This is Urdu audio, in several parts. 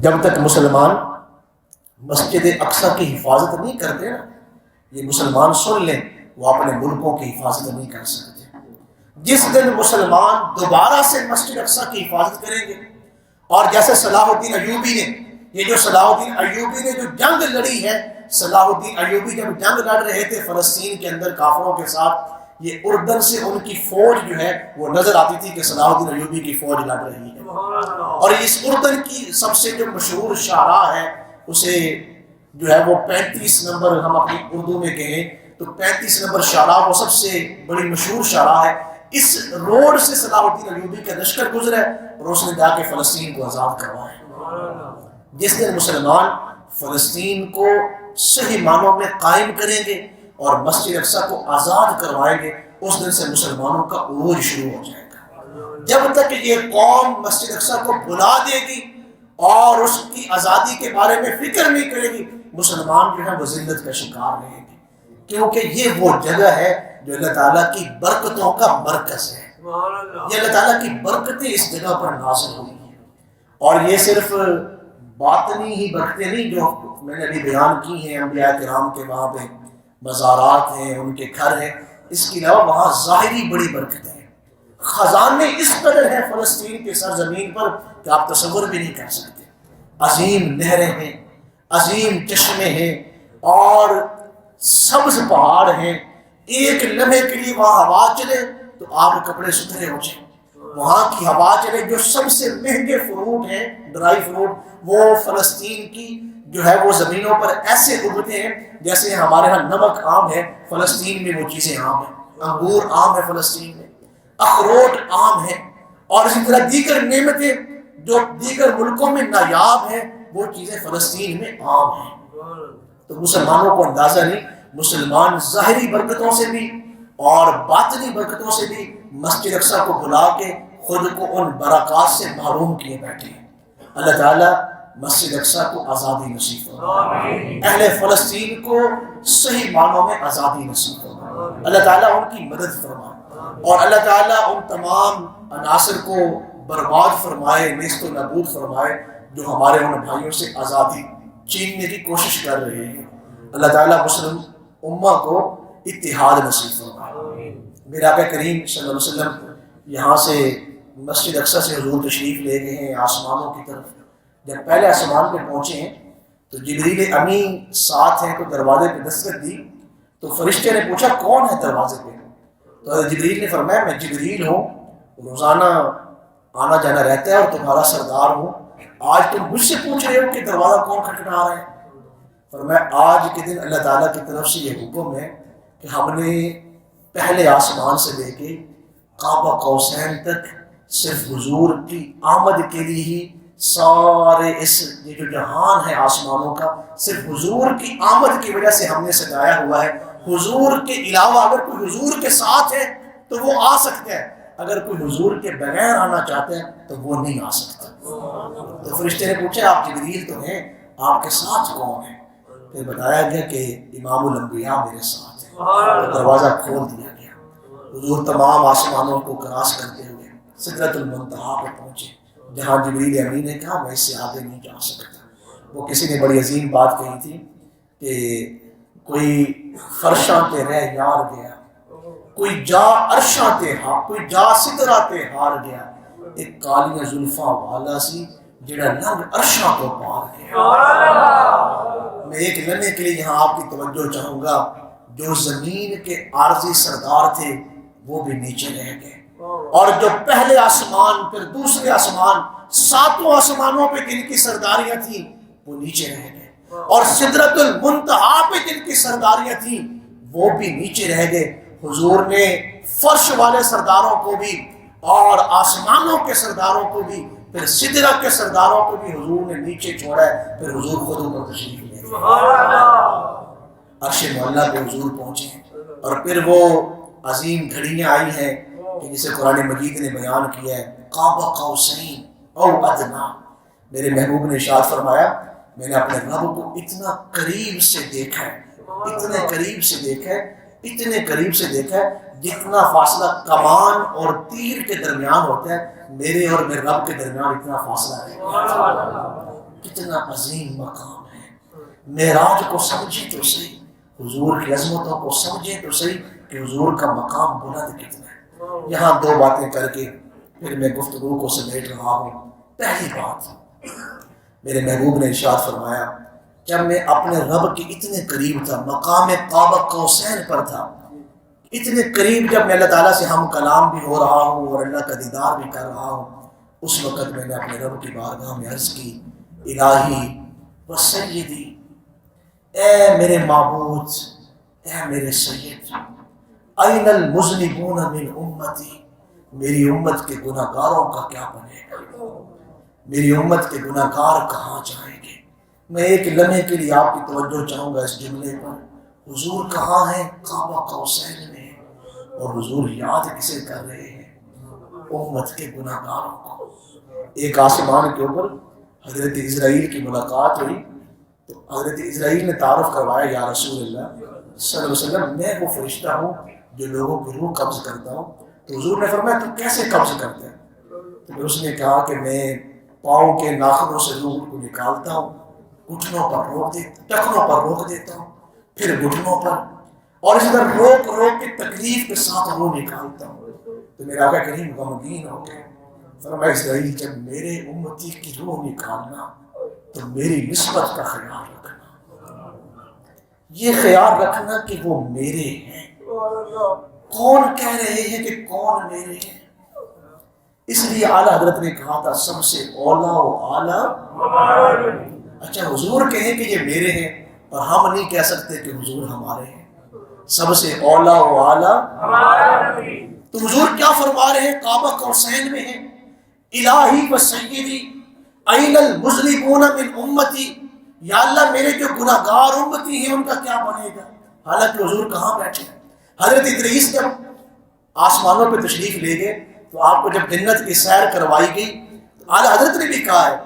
جب تک مسلمان مسجد اقصی کی حفاظت نہیں کرتے نا، یہ مسلمان سن لیں، وہ اپنے ملکوں کی حفاظت نہیں کر سکتے۔ جس دن مسلمان دوبارہ سے مسجد اقصی کی حفاظت کریں گے، اور جیسے صلاح الدین ایوبی نے، یہ جو صلاح الدین ایوبی نے جو جنگ لڑی ہے، صلاح الدین ایوبی جب جنگ لڑ رہے تھے فلسطین کے اندر کافروں کے ساتھ، یہ اردن سے ان کی فوج جو ہے وہ نظر آتی تھی کہ صلاح الدین ایوبی کی فوج لڑ رہی ہے۔ اور اس اردن کی سب سے جو مشہور شاہراہ ہے، اسے جو ہے وہ 35 نمبر، ہم اپنی اردو میں کہیں تو 35 نمبر شاہراہ وہ سب سے بڑی مشہور شاہراہ ہے۔ اس روڈ سے صلاح الدین ایوبی کا لشکر گزرا اور اس نے جا کے فلسطین کو آزاد کروایا۔ جس دن مسلمان فلسطین کو صحیح معنوں میں قائم کریں گے اور مسجد اقصی کو آزاد کروائیں گے، اس دن سے مسلمانوں کا عروج شروع ہو جائے گا۔ جب تک یہ قوم مسجد اقصی کو بلا دے گی اور اس کی آزادی کے بارے میں فکر نہیں کرے گی، مسلمان جو ہے وہ ذلت کا شکار رہے گی، کیونکہ یہ وہ جگہ ہے جو اللہ تعالیٰ کی برکتوں کا مرکز ہے۔ یہ اللہ تعالیٰ کی برکتیں اس جگہ پر نازل ہوئی ہیں، اور یہ صرف باطنی ہی برکتیں نہیں جو میں نے ابھی بیان کی ہیں، انبیاء کرام کے وہاں پہ مزارات ہیں، ان کے گھر ہیں، اس کے علاوہ وہاں ظاہری بڑی برکتیں ہیں۔ خزانے اس قدر ہیں فلسطین کے سرزمین پر کہ آپ تصور بھی نہیں کر سکتے۔ عظیم نہریں ہیں، عظیم چشمے ہیں، اور سبز پہاڑ ہیں۔ ایک لمحے کے لیے وہاں ہوا چلے تو آپ کے کپڑے ستھرے ہو جائیں۔ وہاں کی ہوا چلے، جو سب سے مہنگے فروٹ ہیں، ڈرائی فروٹ، وہ فلسطین کی جو ہے وہ زمینوں پر ایسے اگتے ہیں جیسے ہمارے ہاں نمک عام ہے، فلسطین میں وہ چیزیں عام ہیں۔ انگور عام ہے فلسطین میں، اخروٹ عام ہے، اور اسی طرح دیگر نعمتیں جو دیگر ملکوں میں نایاب ہیں، وہ چیزیں فلسطین میں عام ہیں۔ تو مسلمانوں کو اندازہ نہیں، مسلمان ظاہری برکتوں سے بھی اور باطنی برکتوں سے بھی مسجد اقصی کو بلا کے خود کو ان برکات سے محروم کیے بیٹھے ہیں۔ اللہ تعالیٰ مسجد اقصی کو آزادی نصیب فرمائے، اہل فلسطین کو صحیح معنوں میں آزادی نصیب فرمائے، اللہ تعالیٰ ان کی مدد فرمائے، اور اللہ تعالیٰ ان تمام عناصر کو برباد فرمائے، نیست و نابود فرمائے جو ہمارے ان بھائیوں سے آزادی چھیننے کی کوشش کر رہے ہیں۔ اللہ تعالیٰ مسلم امہ کو اتحاد نصیب فرمائے۔ میرے آقا کریم صلی اللہ علیہ وسلم یہاں سے مسجد اقصی سے حضور تشریف لے گئے ہیں آسمانوں کی طرف۔ جب پہلے آسمان پہ پہنچے ہیں تو جبریل امین ساتھ ہیں، تو دروازے پہ دستک دی تو فرشتے نے پوچھا کون ہے دروازے پہ؟ تو جبریل نے فرمایا میں جبریل ہوں، روزانہ آنا جانا رہتا ہے اور تمہارا سردار ہوں، آج تم مجھ سے پوچھ رہے ہو کہ دروازہ کون کھٹکھٹا رہا ہے؟ فرمایا آج کے دن اللہ تعالیٰ کی طرف سے یہ حکم ہے کہ ہم نے پہلے آسمان سے لے کے قاب قوسین تک صرف حضور کی آمد کے لیے ہی سارے یہ جو جہان ہے آسمانوں کا صرف حضور کی آمد کی وجہ سے ہم نے سجایا ہوا ہے۔ حضور کے علاوہ اگر کوئی حضور کے ساتھ ہے تو وہ آ سکتا ہے، اگر کوئی حضور کے بغیر آنا چاہتا ہے تو وہ نہیں آ سکتا۔ تو فرشتے نے پوچھا آپ جبریل تو ہیں، آپ کے ساتھ کون ہے؟ پھر بتایا گیا کہ امام الانبیاء میرے ساتھ ہے۔ دروازہ کھول دیا گیا، حضور تمام آسمانوں کو کراس کرتے ہوئے سدرۃ المنتہا پہ پہنچے، جہاں جبریل امین نے کہا میں اس سے آگے نہیں جا سکتا۔ وہ کسی نے بڑی عظیم بات کہی تھی کہ کوئی فرشاں تے رہ یار گیا، کوئی جا عرشاں تے کوئی جا سدرہ تے ہار گیا، ایک کالیاں زلفاں والا سی جڑا لنگ عرشاں تو پار گیا۔ میں ایک لمحے کے لیے یہاں آپ کی توجہ چاہوں گا، جو زمین کے عارضی سردار تھے وہ بھی نیچے رہ گئے، اور جو پہلے آسمان پھر دوسرے آسمان ساتوں آسمانوں پہ جن کی سرداریاں تھیں وہ نیچے رہ گئے، اور سدرۃ المنتہا پہ جن کی سرداریاں تھیں وہ بھی نیچے رہ گئے۔ حضور نے فرش والے سرداروں کو بھی اور آسمانوں کے سرداروں کو بھی پھر سدرہ کے سرداروں کو بھی حضور نے نیچے چھوڑا ہے، پھر حضور خود اوپر تشریف لے گئے، عرش معلیٰ پہ حضور پہنچے، اور پھر وہ عظیم گھڑیاں آئی ہیں کہ جسے قرآن مجید نے بیان کیا ہے قاب قوسین او ادنا۔ میرے محبوب نے ارشاد فرمایا میں نے اپنے رب کو اتنا قریب سے دیکھا ہے، اتنے قریب سے دیکھا ہے، اتنے قریب سے دیکھا ہے جتنا فاصلہ کمان اور تیر کے درمیان ہوتا ہے، میرے اور میرے رب کے درمیان اتنا فاصلہ ہے۔ کتنا عظیم مقام ہے. معراج کو سمجھے تو صحیح, حضور کی عظمتوں کو سمجھے تو صحیح کہ حضور کا مقام بلند کتنا ہے. یہاں دو باتیں کر کے پھر میں گفتگو کو سمیٹ رہا ہوں. پہلی بات, میرے محبوب نے ارشاد فرمایا جب میں اپنے رب کے اتنے قریب تھا, مقام قاب قوسین پر تھا, اتنے قریب جب میں اللہ تعالیٰ سے ہم کلام بھی ہو رہا ہوں اور اللہ کا دیدار بھی کر رہا ہوں, اس وقت میں نے اپنے رب کی بارگاہ میں عرض کی الہی و سیدی, اے میرے معبود, اے میرے سید, این المذنبون من امتی, میری امت کے گناہ گاروں کا کیا بنے گا, میری امت کے گناہ گار کہاں جائیں گے. میں ایک لمحے کے لیے آپ کی توجہ چاہوں گا اس جملے پر. حضور کہاں ہیں؟ کعبہ قوسین میں, اور حضور یاد کسے کر رہے ہیں؟ امت کے گناہ گاروں کو. ایک آسمان کے اوپر حضرت اسرائیل کی ملاقات ہوئی تو حضرت اسرائیل نے تعارف کروایا, یا رسول اللہ صلی اللہ علیہ وسلم, میں وہ فرشتہ ہوں جو لوگوں کی روح قبض کرتا ہوں. تو حضور نے فرمایا تو کیسے قبض کرتے ہیں؟ تو پھر اس نے کہا کہ میں پاؤں کے ناخنوں سے روح کو نکالتا ہوں, گھٹنوں پر روک دیتا, ٹخنوں پر روک دیتا ہوں, پھر گھٹنوں پر, اور اس طرح روک روک کے تکلیف کے ساتھ روح نکالتا ہوں. تو میرا آقا کریم غمگین ہو گئے. فرمایا اسرائیل جب میرے امتی کی روح نکالنا تو میری نسبت کا خیال رکھنا, یہ خیال رکھنا کہ وہ میرے ہیں. کون کہہ رہے ہیں کہ کون میرے ہیں؟ اس لیے اعلیٰ حضرت نے کہا تھا سب سے اولا و اعلیٰ. اچھا حضور کہیں کہ یہ میرے ہیں, اور ہم نہیں کہہ سکتے کہ حضور ہمارے ہیں. سب سے اولا و اعلیٰ. تو حضور کیا فرما رہے ہیں؟ کعبہ قوسین میں ہیں. الہی و سیدی این المذنبون من امتی, یا اللہ میرے جو گناہ گار امتی ہیں ان کا کیا بنے گا. حالانکہ حضور کہاں بیٹھے ہیں؟ حضرت ادریس جب آسمانوں پہ تشریف لے گئے تو آپ کو جب جنت کی سیر کروائی گئی تو اعلیٰ حضرت نے بھی کہا ہے,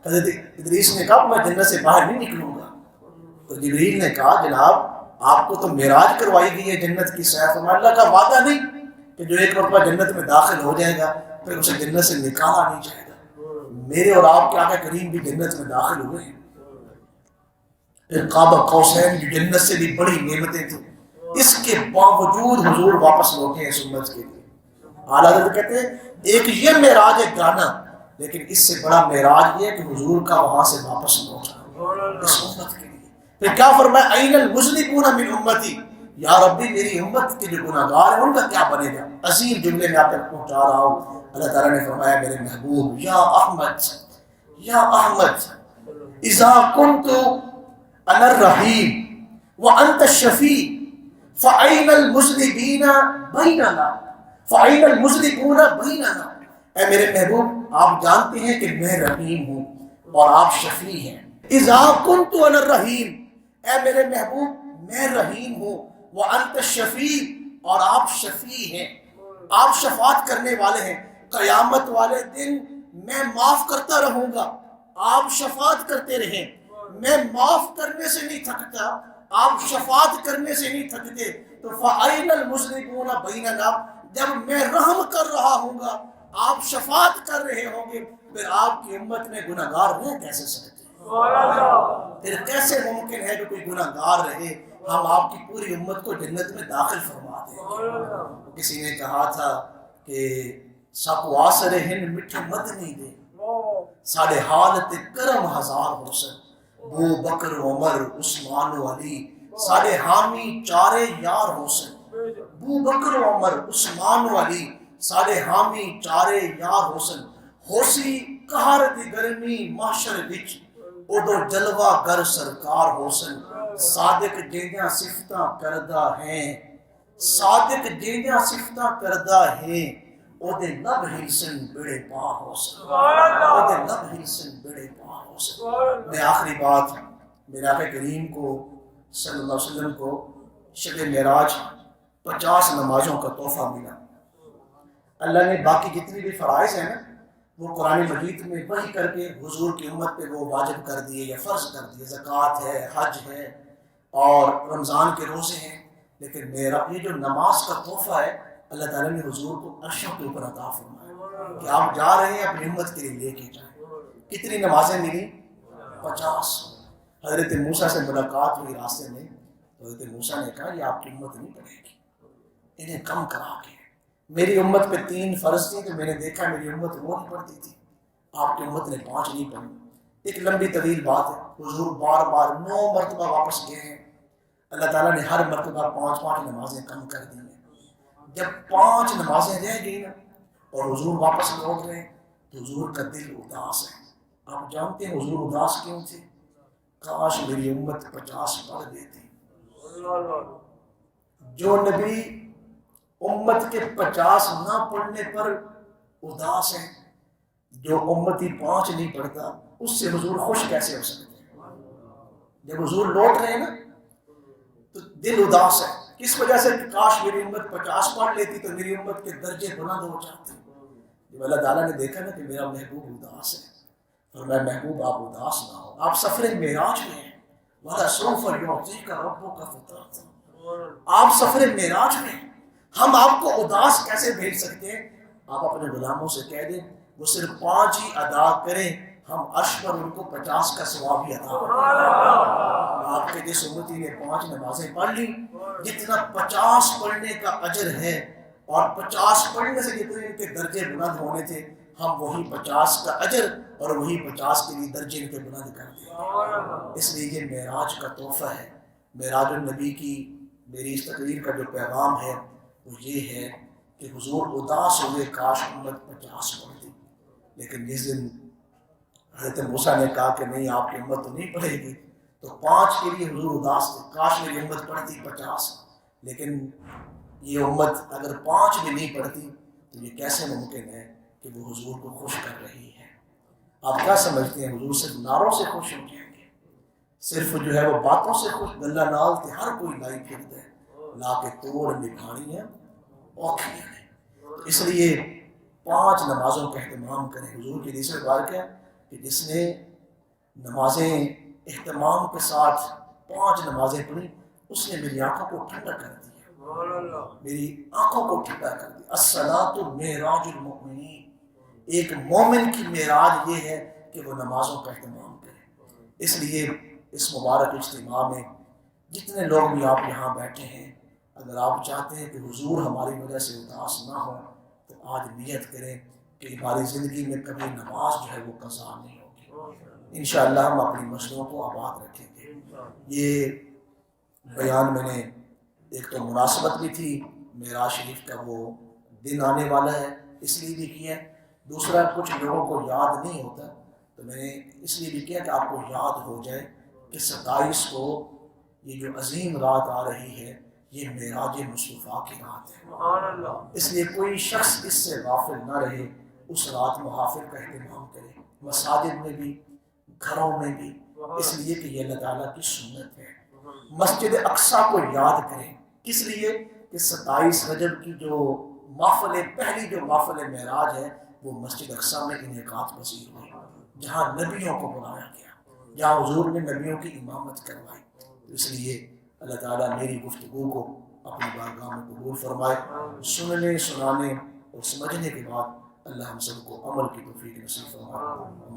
حضرت ادریس نے کہا میں جنت سے باہر نہیں نکلوں گا. تو جبریل نے کہا جناب آپ کو تو معراج کروائی گئی ہے جنت کی سیر. فرمایا اللہ کا وعدہ نہیں کہ جو ایک مرتبہ جنت میں داخل ہو جائے گا پھر اسے جنت سے نکالا نہیں جائے گا. میرے اور آپ کے آقا کریم بھی جنت میں داخل ہوئے ہیں. پھر کعبہ قوسین جو جنت سے بھی بڑی نعمتیں تھیں, اس کے باوجود حضور واپس لوٹے ہیں سنت کے لیے. اعلیٰ حضرت کہتے ہیں ایک یہ معراج ہے گانا, لیکن اس سے بڑا معراج یہ کہ حضور کا وہاں سے واپس لوٹنا اس امت کے لیے. پھر کیا فرمایا این المذنبون من امتی, یا ربی میری امت کے جو گناہ گار ہیں ان کا کیا بنے گا. عظیم جملے میں آپ تک پہنچا رہا ہوں. اللہ تعالیٰ نے فرمایا میرے محبوب یا احمد, یا احمد اذا کنت انا الرحیم وانت الشفیع فأین المذنبین بیننا, فأین المذنبون بیننا. اے میرے محبوب آپ جانتے ہیں کہ میں رحیم ہوں اور آپ شفیع ہیں. اذا کنت انا الرحیم, اے میرے محبوب میں رحیم ہوں, وانت الشفیع اور آپ شفیع ہیں, آپ شفاعت کرنے والے ہیں. قیامت والے دن میں معاف کرتا رہوں گا, آپ شفاعت کرتے رہیں. میں معاف کرنے سے نہیں تھکتا, آپ شفاعت کرنے سے نہیں تھکتے. تو فَأَيْنَ الْمُذْنِبُونَ بَيْنَنَا, جب میں رحم کر رہا ہوں گا آپ شفاعت کر رہے ہوں گے, پھر آپ کی امت میں گناہ گار رہ کیسے سکتے ہیں؟ پھر کیسے ممکن ہے کہ کوئی گناہ گار رہے؟ ہم آپ کی پوری امت کو جنت میں داخل فرما دیں. کسی نے کہا تھا کہ ساکو آسر ہن مٹھ مد نہیں دے, ساڑھے حالت کرم ہزار حسن, بو بکر عمر عثمان و علی ساڑھے حامی چارے یار حسن. بو بکر عمر عثمان و علی ساڑھے حامی چارے یار حسن. ہوسی قہر دی گرمی محشر وچ ادو جلوہ گر سرکار حسن. صادق جیندیاں صفتاں کردہ ہیں, صادق جیندیاں صفتاں کردہ ہیں, اودے لب ہلسن بڑے پا حسن, اودے لب ہلسن بڑے پا حسن. میں آخری بات, میرے آقا کریم کو صلی اللہ علیہ وسلم کو شب معراج 50 نمازوں کا تحفہ ملا. اللہ نے باقی جتنی بھی فرائض ہیں نا وہ قرآن مجید میں وحی کر کے حضور کی امت پہ وہ واجب کر دیے یا فرض کر دیے. زکوٰۃ ہے, حج ہے اور رمضان کے روزے ہیں. لیکن میرا یہ جو نماز کا تحفہ ہے اللہ تعالیٰ نے حضور کو عرشوں کے اوپر عطا فرمایا کہ آپ جا رہے ہیں اپنی امت کے لیے لے کے جائیں. کتنی نمازیں ملی؟ 50 حضرت موسیٰ سے ملاقات ہوئی راستے میں، تو حضرت موسیٰ نے کہا یہ آپ کی امت نہیں پڑھے گی، انہیں کم کرا کے، میری امت پہ 3 فرض تھی تو میں نے دیکھا میری امت وہ نہیں پڑھتی تھی، آپ کی امت نے 5 نہیں پڑھی۔ ایک لمبی طویل بات ہے، حضور بار بار 9 مرتبہ واپس گئے ہیں، اللہ تعالیٰ نے ہر مرتبہ 5 نمازیں کم کر دی ہیں۔ جب 5 نمازیں رہ گئی نا اور حضور واپس لوٹ رہے ہیں تو حضور کا دل اداس ہے۔ آپ جانتے ہیں حضور اداس کیوں تھے؟ کاش میری امت 50 پڑھ دیتی۔ جو نبی امت کے 50 نہ پڑھنے پر اداس ہے، جو امتی 5 نہیں پڑھتا، اس سے حضور خوش کیسے ہو سکتے ہیں؟ جب حضور لوٹ رہے ہیں نا تو دل اداس ہے، کس وجہ سے؟ کہ کاش میری امت 50 پڑھ لیتی تو میری امت کے درجے بلند ہو جاتے۔ جب اللہ تعالیٰ نے دیکھا نا کہ میرا محبوب اداس ہے، فرمایا محبوب آپ اداس نہ ہو، آپ سفر معراج میں ہیں، وَلَسَوْفَ يُعْطِيكَ رَبُّكَ فَتَرْضَىٰ، آپ سفر معراج میں ہیں، ہم آپ کو اداس کیسے بھیج سکتے ہیں؟ آپ اپنے غلاموں سے کہہ دیں وہ صرف 5 ہی ادا کریں، ہم عرش پر ان کو 50 کا ثواب بھی عطا کریں۔ آپ کے جس امتی نے 5 نمازیں پڑھ لی، جتنا 50 پڑھنے کا اجر ہے اور 50 پڑھنے سے جتنے ان کے درجے بلند ہونے تھے، ہم وہی 50 کا اجر اور وہی 50 کے لیے درجے ان کے بلند کر دیں۔ اس لیے یہ معراج کا تحفہ ہے۔ معراج النبی کی میری اس تقریر کا جو پیغام ہے وہ یہ ہے کہ حضور اداس ہوئے کاش امت 50 پڑھتی، لیکن جس دن حضرت موسیٰ نے کہا کہ نہیں آپ کی امت تو نہیں پڑھے گی، تو 5 کے لیے حضور اداس تھے، کاش میری امت پڑھتی 50، لیکن یہ امت اگر 5 بھی نہیں پڑھتی تو یہ کیسے ممکن ہے کہ وہ حضور کو خوش کر رہی ہے؟ آپ کیا سمجھتے ہیں حضور صرف نعروں سے خوش ہو جائیں گے؟ صرف جو ہے وہ باتوں سے خوش؟ گلہ نال تے ہر کوئی لائی پھرتا ہے، لا کے توڑ نبھانیاں اوکھیاں ہیں۔ اس لیے 5 نمازوں کا اہتمام کریں۔ حضور کی حدیث میں بات کیا کہ جس نے نمازیں اہتمام کے ساتھ 5 نمازیں پڑھی، اس نے میری آنکھوں کو ٹھنڈا کر دیا، میری آنکھوں کو ٹھنڈا کر دیا۔ الصلاۃ معراج المؤمنین، ایک مومن کی معراج یہ ہے کہ وہ نمازوں کا اہتمام کرے۔ اس لیے اس مبارک اجتماع میں جتنے لوگ بھی آپ یہاں بیٹھے ہیں، اگر آپ چاہتے ہیں کہ حضور ہماری وجہ سے اداس نہ ہو تو آج نیت کریں کہ ہماری زندگی میں کبھی نماز جو ہے وہ قضا نہیں ہوگی۔ انشاءاللہ ہم اپنی مسجدوں کو آباد رکھیں گے۔ یہ بیان میں نے ایک تو مناسبت بھی تھی، معراج شریف کا وہ دن آنے والا ہے اس لیے بھی کیا، دوسرا کچھ لوگوں کو یاد نہیں ہوتا تو میں نے اس لیے بھی کیا کہ آپ کو یاد ہو جائے کہ 27 کو یہ جو عظیم رات آ رہی ہے یہ معراج مصطفیٰ کی رات ہے۔ اس لیے کوئی شخص اس سے غافل نہ رہے، اس رات محافل کا اہتمام کرے، مساجد میں بھی، گھروں میں بھی، اس لیے کہ یہ اللہ تعالیٰ کی سنت ہے۔ مسجد اقصیٰ کو یاد کریں، کس لیے کہ 27 رجب کی جو محفل، پہلی جو محفل معراج ہے وہ مسجد اقصیٰ میں انعقاد پذیر ہوئی، جہاں نبیوں کو بلایا گیا، جہاں حضور نے نبیوں کی امامت کروائی۔ تو اس لیے اللہ تعالیٰ میری گفتگو کو اپنی بارگاہ میں قبول فرمائے، سننے، سنانے اور سمجھنے کے بعد اللہ ہم سب کو عمل کی توفیق نصیب فرمائے۔